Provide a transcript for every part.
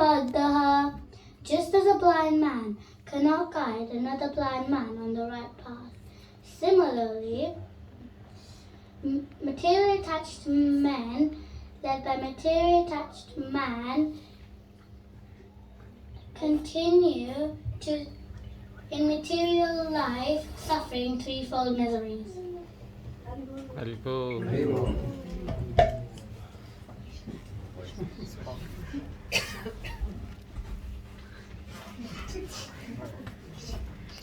paddaha. Just as a blind man cannot guide another blind man on the right path, similarly, materially attached men led by materially attached man continue to in material life suffering threefold miseries. Haribol.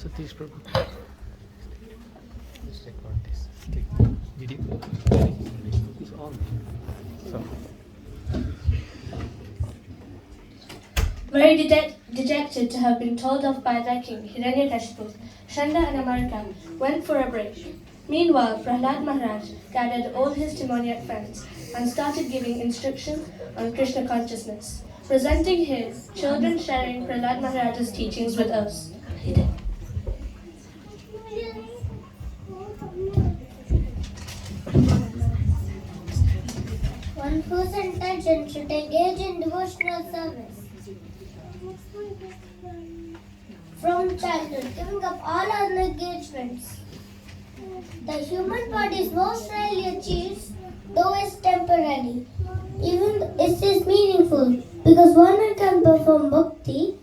Satish Prabhu. Let's record this. Take video. It's on. So. Very dejected to have been told off by their king, Hiranyakashipu, Shanda and Amarika went for a break. Meanwhile, Prahlad Maharaj gathered all his demoniac friends and started giving instructions on Krishna consciousness, presenting his children sharing Prahlad Maharaj's teachings with us. One whose intention should engage in devotional service. From childhood, giving up all other engagements. The human body is most rarely achieved, though it's temporary. Even it is meaningful, because one can perform bhakti.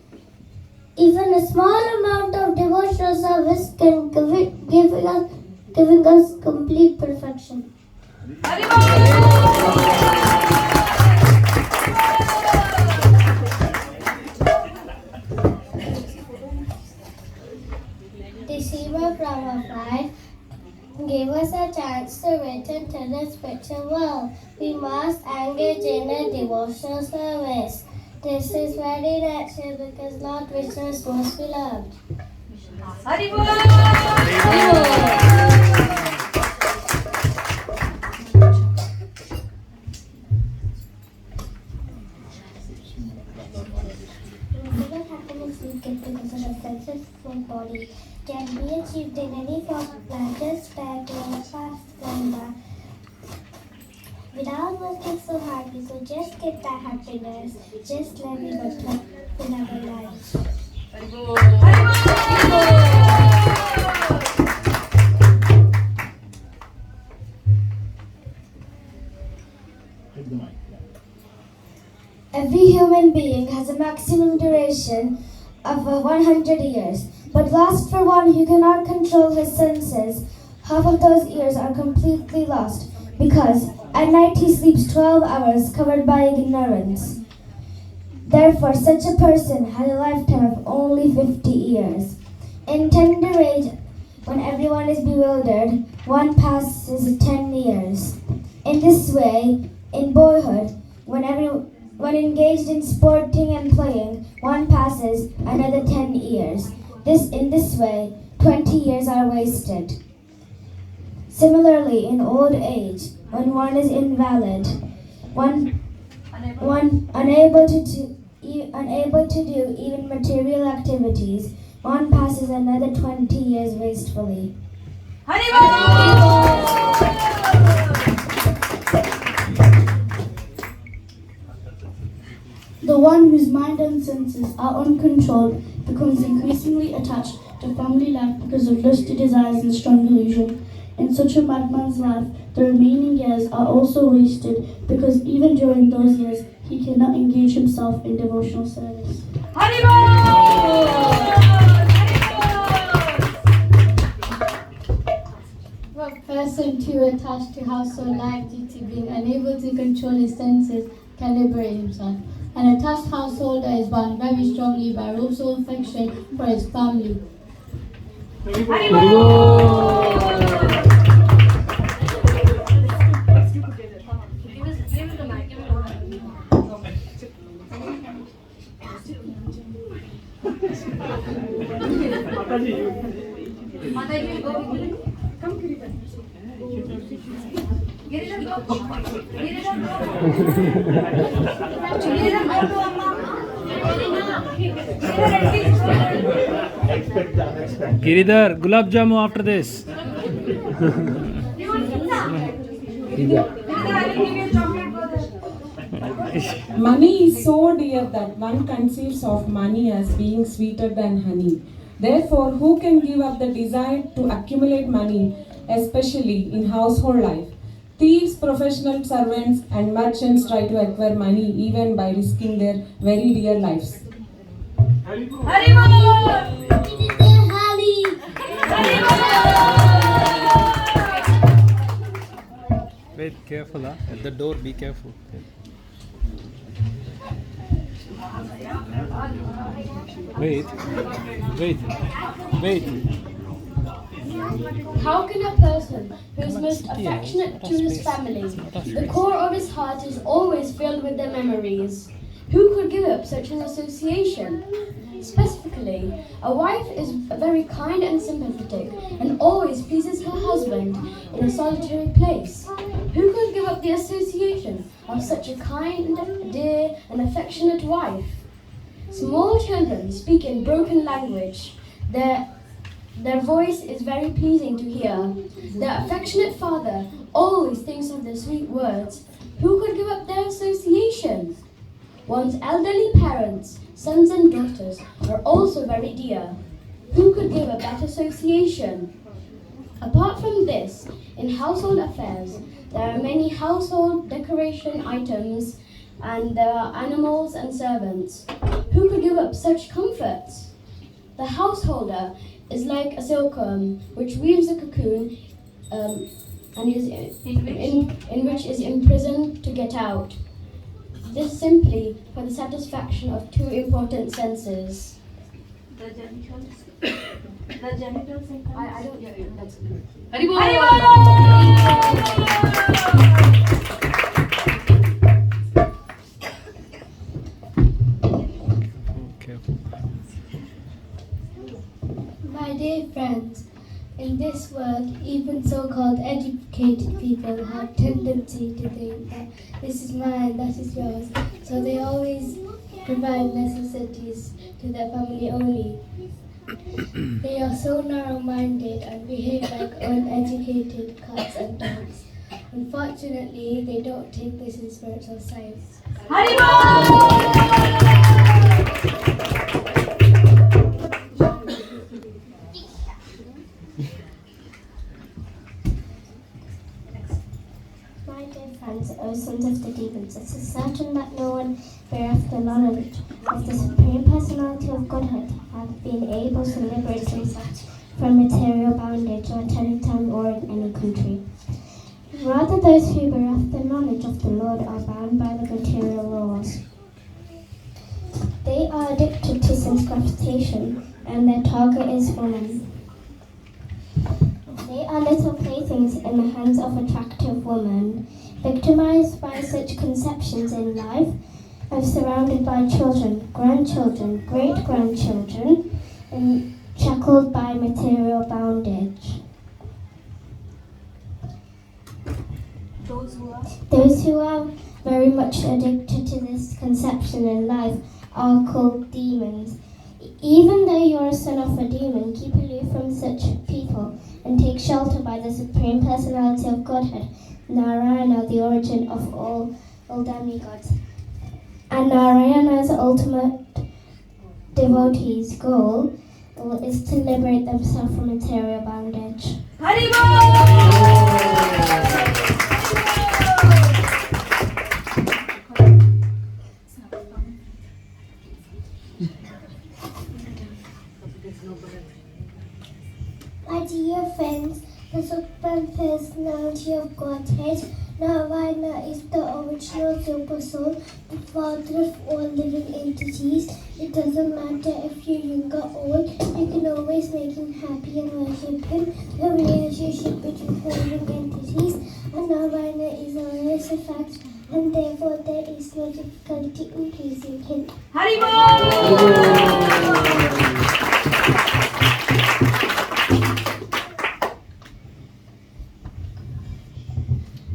Even a small amount of devotional service can giving us complete perfection. The Shiva Prabhupada gave us a chance to return to the spiritual world. We must engage in a devotional service. This is very natural because Lord Vishnu is most beloved. Haribol! Physical happiness we get because of a successful body can be achieved in any form of life, just like in a fast gone. Without working so hard, we could just get that happiness, just like we got in our lives. Every human being has a maximum duration of 100 years, but lost for one who cannot control his senses. Half of those years are completely lost because at night he sleeps 12 hours covered by ignorance. Therefore, such a person has a lifetime of only 50 years. In tender age, when everyone is bewildered, one passes 10 years. In this way, in boyhood, when engaged in sporting and playing, one passes another 10 years. In this way, 20 years are wasted. Similarly, in old age, when one is invalid, one unable to do even material activities, one passes another 20 years wastefully. The one whose mind and senses are uncontrolled becomes increasingly attached to family life because of lusty desires and strong delusion. In such a madman's life, the remaining years are also wasted because even during those years, he cannot engage himself in devotional service. For a person too attached to household life due to being unable to control his senses can liberate himself. An attached householder is bound very strongly by ropes of affection for his family. Giridhar, gulab jamu after this. Money is so dear that one conceives of money as being sweeter than honey. Therefore, who can give up the desire to accumulate money, especially in household life? Thieves, professional servants, and merchants try to acquire money even by risking their very dear lives. Wait, careful, huh? At the door, be careful. Wait, wait, wait. How can a person who is most affectionate to his family, the core of his heart is always filled with their memories? Who could give up such an association? Specifically, a wife is very kind and sympathetic and always pleases her husband in a solitary place. Who could give up the association of such a kind, dear, and affectionate wife? Small children speak in broken language. Their voice is very pleasing to hear. Their affectionate father always thinks of their sweet words. Who could give up their association? One's elderly parents, sons and daughters, are also very dear. Who could give up that association? Apart from this, in household affairs, there are many household decoration items and there are animals and servants. Who could give up such comforts? The householder is like a silkworm which weaves a cocoon and is in which is imprisoned to get out. This simply for the satisfaction of two important senses. The genitals. The genitals. I don't get it. That's good. Careful. My dear friends, in this world, even so-called educated people have tendency to think that this is mine, that is yours. So they always provide necessities to their family only. They are so narrow-minded and behave like uneducated cats and dogs. Unfortunately, they don't take this in spiritual science. My dear friends, O sons of the demons, it is certain that no one beareth the knowledge of the Supreme Personality of Godhead hath been able to liberate himself from material bondage at any time or in any country. Rather, those who bereft the knowledge of the Lord are bound by the material laws. They are addicted to sense gratification, and their target is woman. They are little playthings in the hands of attractive women, victimized by such conceptions in life, and surrounded by children, grandchildren, great-grandchildren, and shackled by material bondage. Those who are very much addicted to this conception in life are called demons. Even though you are a son of a demon, keep aloof from such people and take shelter by the Supreme Personality of Godhead, Narayana, the origin of all demigods. And Narayana's ultimate devotee's goal is to liberate themselves from material bondage. My dear friends, the Supreme Personality of Godhead, Narayana, is the original super soul, the father of all living entities. It doesn't matter if you're young or old, you can always make him happy and worship him. The relationship between living entities and Narayana is always a fact, and therefore there is no difficulty in pleasing him.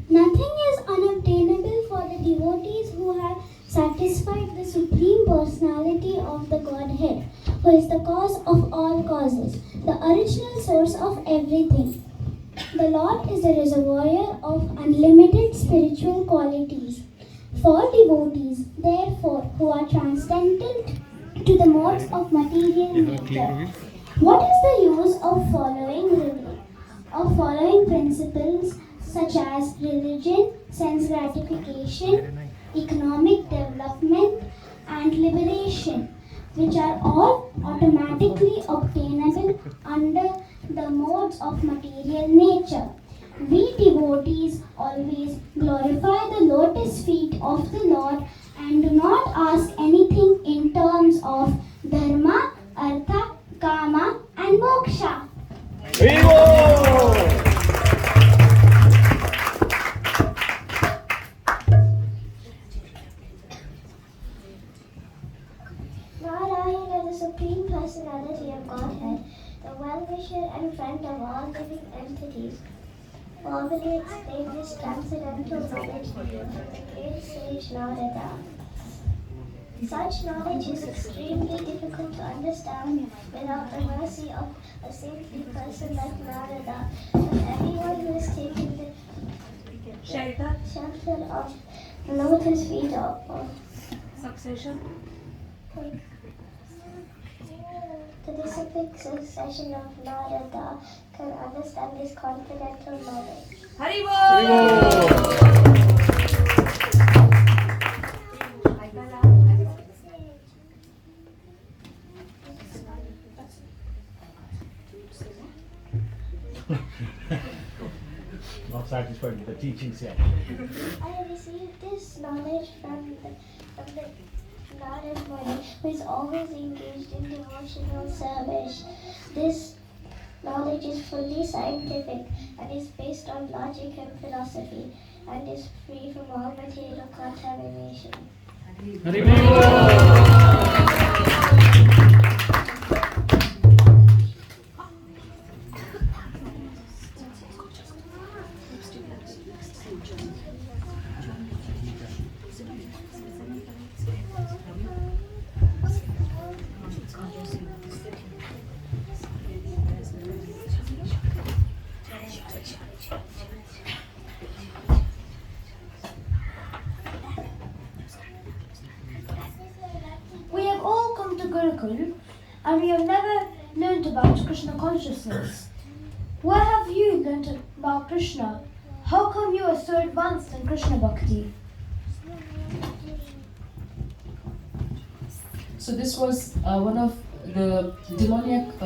Nothing is unobtainable for the devotees who have satisfied the Supreme Personality of the Godhead, who is the cause of all causes, the original source of everything. The Lord is a reservoir of unlimited spiritual qualities. For devotees, therefore, who are transcendental to the modes of material nature. What is the use of following principles such as religion, sense gratification, economic development, and liberation, which are all automatically obtainable under the modes of material nature? We devotees always glorify the lotus feet of the Lord and do not ask anything in terms of dharma, artha, kama, and moksha. Narayana, the Supreme Personality of Godhead, the well-wisher and friend of all living entities, formally explained this transcendental knowledge from the great sage Narada. Such knowledge is extremely difficult to understand without the mercy of a saintly person like Narada. But everyone who has taken the shelter of the lotus feet of Succession. the disciplic succession of Narada can understand this confidential knowledge. Not satisfied with the teachings yet. I received this knowledge from the Narad Muni, who is always engaged in devotional service. This knowledge is fully scientific and is based on logic and philosophy and is free from all material contamination. We have all come to Gurukul and we have never learned about Krishna consciousness. Where have you learnt about Krishna? How come you are so advanced in Krishna Bhakti? So this was one of the demoniac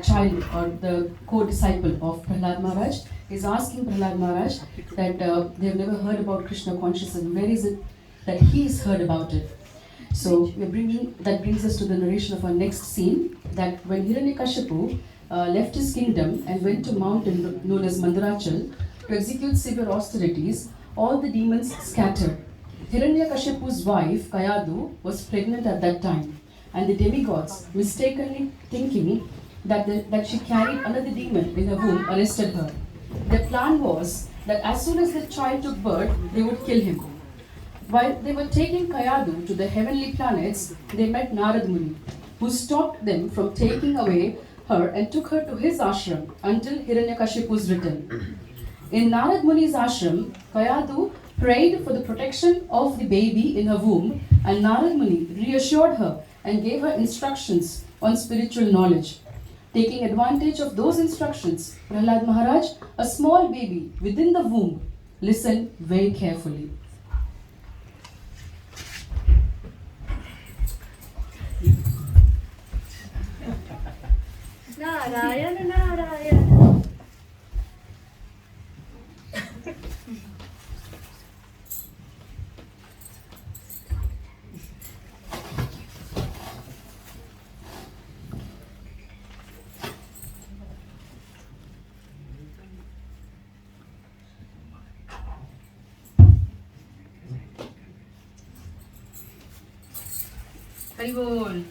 child or the co-disciple of Prahlad Maharaj is asking Prahlad Maharaj that they have never heard about Krishna consciousness. Where is it that he's heard about it? So that brings us to the narration of our next scene, that when Hiranyakashipu left his kingdom and went to a mountain known as Mandarachal to execute severe austerities, all the demons scattered. Hiranyakashipu's wife, Kayadu, was pregnant at that time, and the demigods, mistakenly thinking that she carried another demon in her womb, arrested her. Their plan was that as soon as the child took birth, they would kill him. While they were taking Kayadu to the heavenly planets, they met Narad Muni, who stopped them from taking away her and took her to his ashram until Hiranyakashipu's return. In Narad Muni's ashram, Kayadu prayed for the protection of the baby in her womb, and Narad Muni reassured her and gave her instructions on spiritual knowledge. Taking advantage of those instructions, Prahlad Maharaj, a small baby within the womb, listened very carefully. Narayana, Narayana. Haribol.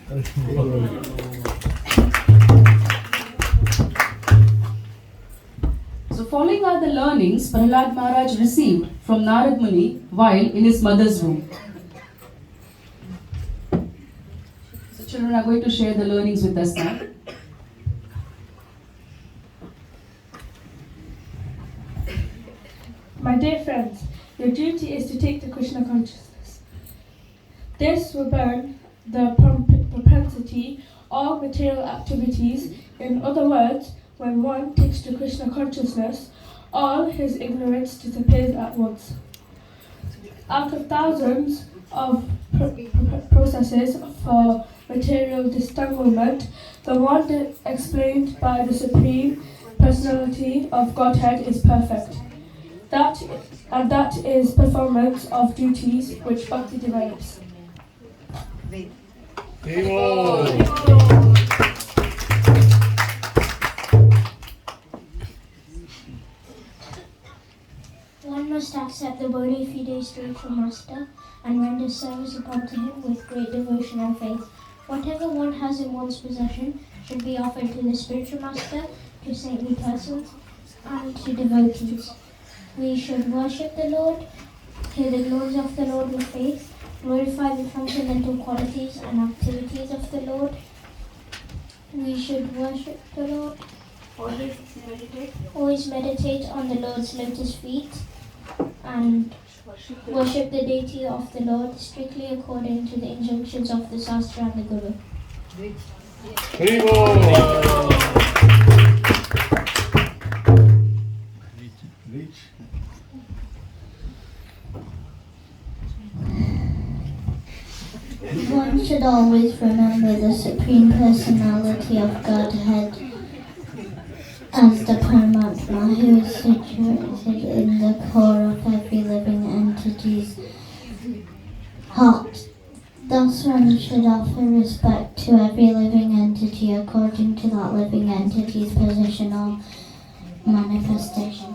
So following are the learnings Prahlad Maharaj received from Narad Muni while in his mother's womb. So children are going to share the learnings with us now. My dear friends, your duty is to take to Krishna consciousness. This will burn the propensity of material activities. In other words, when one takes to Krishna consciousness, all his ignorance disappears at once. Out of thousands of processes for material disentanglement, the one explained by the Supreme Personality of Godhead is perfect. That is performance of duties which bhakti develops. One must accept the bona fide spiritual master and render service upon to him with great devotion and faith. Whatever one has in one's possession should be offered to the spiritual master, to saintly persons, and to devotees. We should worship the Lord, hear the glories of the Lord with faith, glorify the fundamental qualities and activities of the Lord. We should worship the Lord, always meditate on the Lord's lotus feet, and worship the deity of the Lord strictly according to the injunctions of the Shastra and the Guru. One should always remember the Supreme Personality of Godhead as the Paramatma who is situated in the core of every living entity's heart. Thus one should offer respect to every living entity according to that living entity's positional manifestation.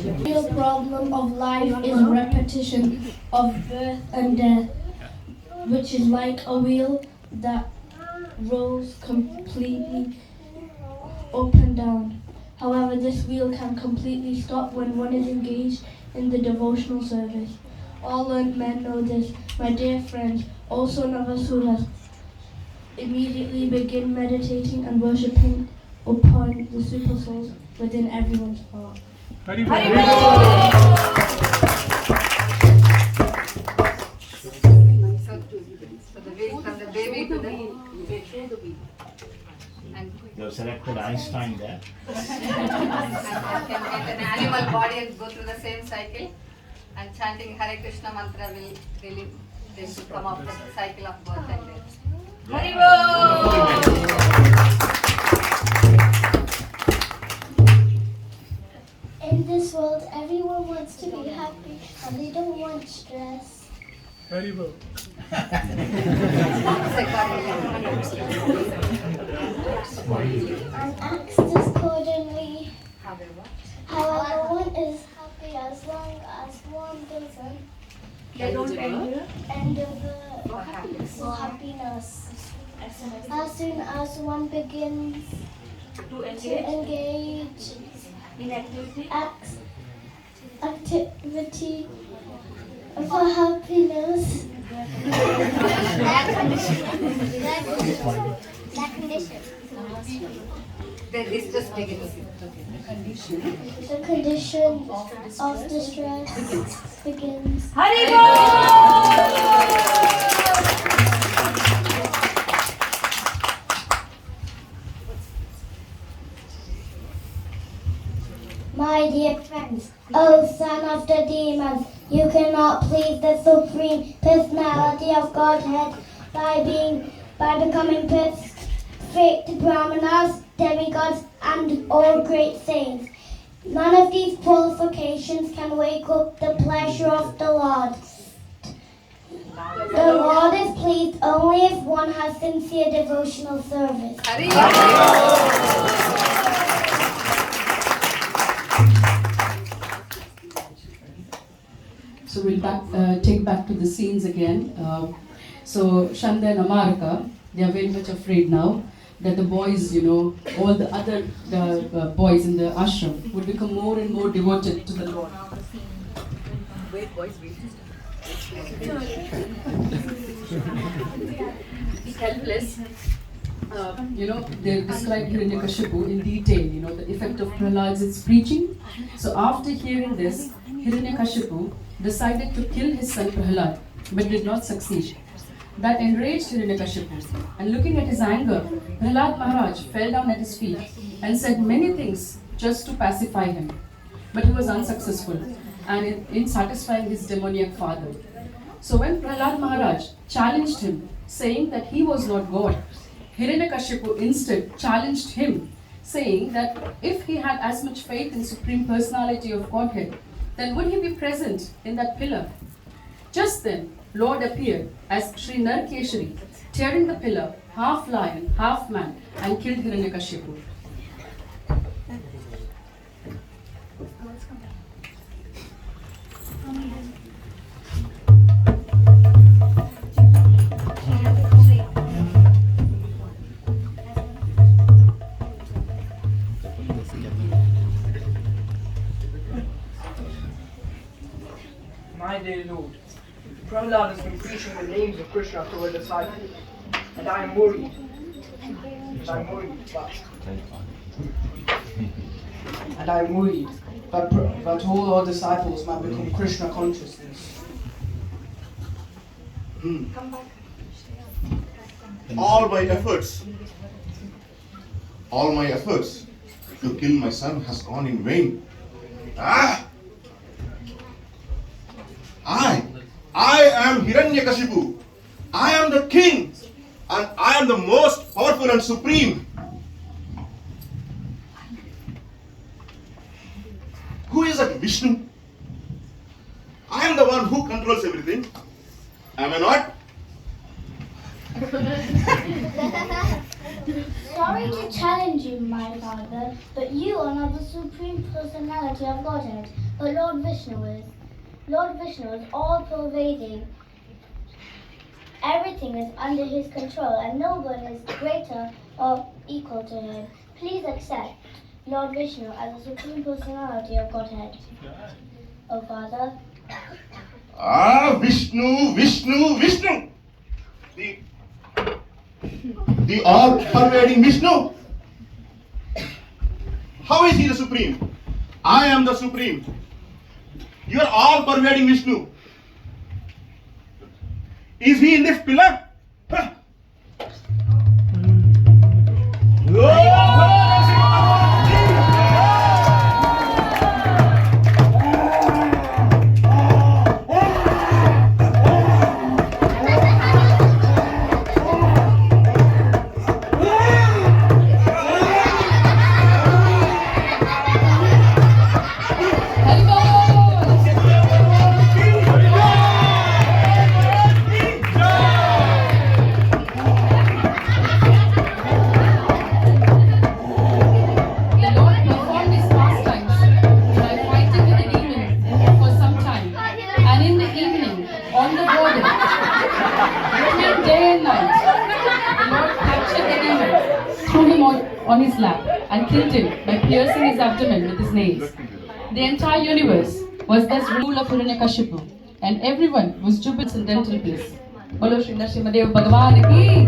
The real problem of life is repetition of birth and death, which is like a wheel that rolls completely up and down. However, this wheel can completely stop when one is engaged in the devotional service. All learned men know this. My dear friends, also Navasuras, immediately begin meditating and worshipping upon the super souls within everyone's heart. You have selected Einstein there. And can get an animal body and go through the same cycle. And chanting Hare Krishna mantra will really they should come off the cycle of birth and death. In this world, everyone wants to be happy and they don't want stress. And acts discordantly. However, one is happy as long as one doesn't endeavor for happiness. As soon as one begins to engage in activity for happiness, the condition of distress begins. My dear friends, O son of the demons, you cannot please the Supreme Personality of Godhead by becoming perfect Brahmanas, demigods, and all great saints. None of these qualifications can wake up the pleasure of the Lord. The Lord is pleased only if one has sincere devotional service. So we'll take back to the scenes again. So Shanda and Amarika, they are very much afraid now that the boys, all the other boys in the ashram would become more and more devoted to the Lord. Wait, boys, wait. Be helpless they describe Hiranyakashipu in detail, the effect of Prahlad's preaching. So after hearing this, Hiranyakashipu decided to kill his son Prahlad, but did not succeed. That enraged Hiranyakashipu, and looking at his anger, Prahlad Maharaj fell down at his feet and said many things just to pacify him. But he was unsuccessful and in satisfying his demoniac father. So when Prahlad Maharaj challenged him, saying that he was not God, Hiranyakashipu instead challenged him, saying that if he had as much faith in Supreme Personality of Godhead, then would he be present in that pillar? Just then, Lord appeared as Sri Narkeshari, tearing the pillar, half lion, half man, and killed Hiranyakashipu. My dear Lord, Prahlad has been preaching the names of Krishna to a disciple, and I am worried. That all our disciples might become Krishna consciousness. All my efforts to kill my son has gone in vain. I am Hiranyakashipu. I am the king, and I am the most powerful and supreme. Who is that Vishnu? I am the one who controls everything. Am I not? Sorry to challenge you, my father, but you are not the Supreme Personality of Godhead, but Lord Vishnu is. Lord Vishnu is all-pervading. Everything is under his control, and no one is greater or equal to him. Please accept Lord Vishnu as the Supreme Personality of Godhead. Oh, Father. Vishnu. The all-pervading Vishnu. How is he the supreme? I am the supreme. You are all-pervading Vishnu. Is he in this pillar? On his lap and killed him by piercing his abdomen with his nails. The entire universe was thus rule of Hiranyakashipu, and everyone was jubilant in dental bliss. Bolo Shri Narsimha Bhagwaan ki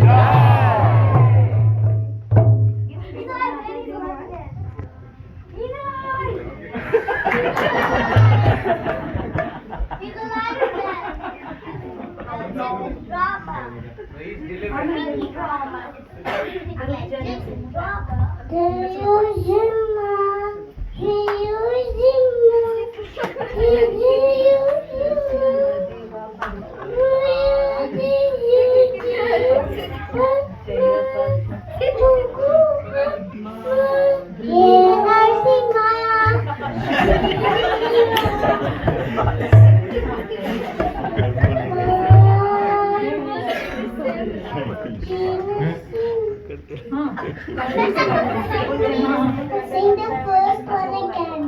Sing the first one again.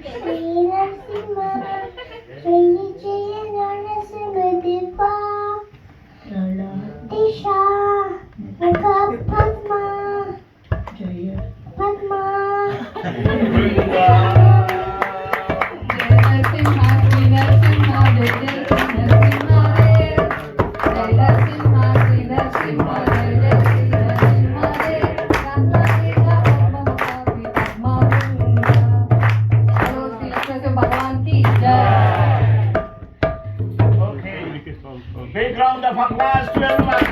Shri Narsimha, Shri Jaya Narsimha Diva, Disha, Mukha Padma, Padma. Narsimha, Jai Narsimha, Jai Narsimha. Bhagwan's 12 months